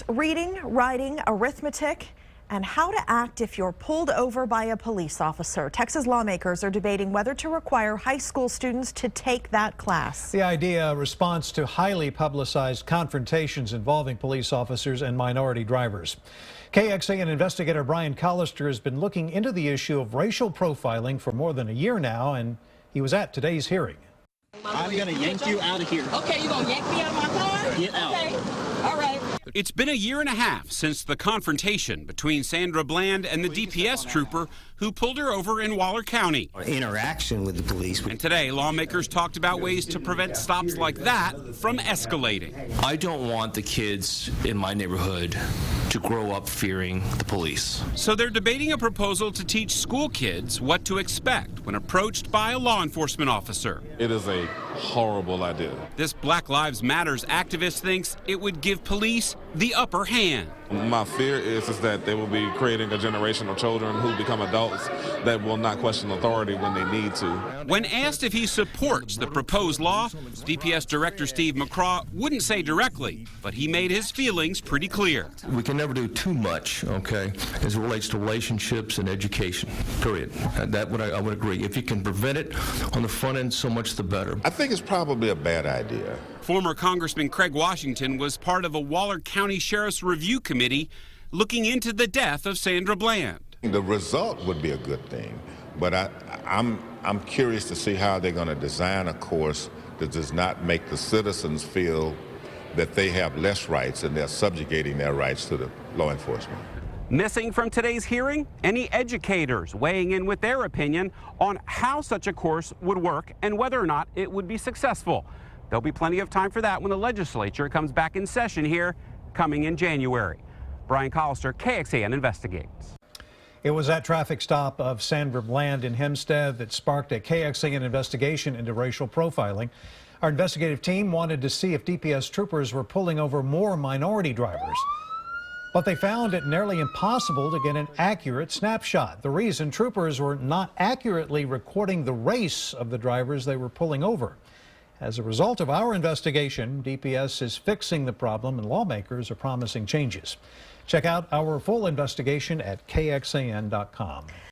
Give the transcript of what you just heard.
Reading, writing, arithmetic, and how to act if you're pulled over by a police officer. Texas lawmakers are debating whether to require high school students to take that class. The idea, a response to highly publicized confrontations involving police officers and minority drivers. KXAN investigator Brian Collister has been looking into the issue of racial profiling for more than a year now, and he was at today's hearing. I'm going to yank you out of here. Okay, you're going to yank me out of my car? Get out. Okay, all right. It's been a year and a half since the confrontation between Sandra Bland and the DPS trooper who pulled her over in Waller County. Interaction with the police. And today, lawmakers talked about ways to prevent stops like that from escalating. I don't want the kids in my neighborhood to grow up fearing the police. So they're debating a proposal to teach school kids what to expect when approached by a law enforcement officer. It is a horrible idea. This Black Lives Matters activist thinks it would give police the upper hand. My fear is that they will be creating a generation of children who become adults that will not question authority when they need to. When asked if he supports the proposed law, DPS Director Steve McCraw wouldn't say directly, but he made his feelings pretty clear. We can never do too much, okay, as it relates to relationships and education, period. I would agree. If you can prevent it on the front end, so much the better. I think it's probably a bad idea. Former Congressman Craig Washington was part of a Waller County Sheriff's Review Committee looking into the death of Sandra Bland. The result would be a good thing, but I'm curious to see how they're going to design a course that does not make the citizens feel that they have less rights and they're subjugating their rights to the law enforcement. Missing from today's hearing, any educators weighing in with their opinion on how such a course would work and whether or not it would be successful. There'll be plenty of time for that when the legislature comes back in session here coming in January. Brian Collister, KXAN Investigates. It was that traffic stop of Sandra Bland in Hempstead that sparked a KXAN investigation into racial profiling. Our investigative team wanted to see if DPS troopers were pulling over more minority drivers. But they found it nearly impossible to get an accurate snapshot. The reason, troopers were not accurately recording the race of the drivers they were pulling over. As a result of our investigation, DPS is fixing the problem and lawmakers are promising changes. Check out our full investigation at KXAN.com.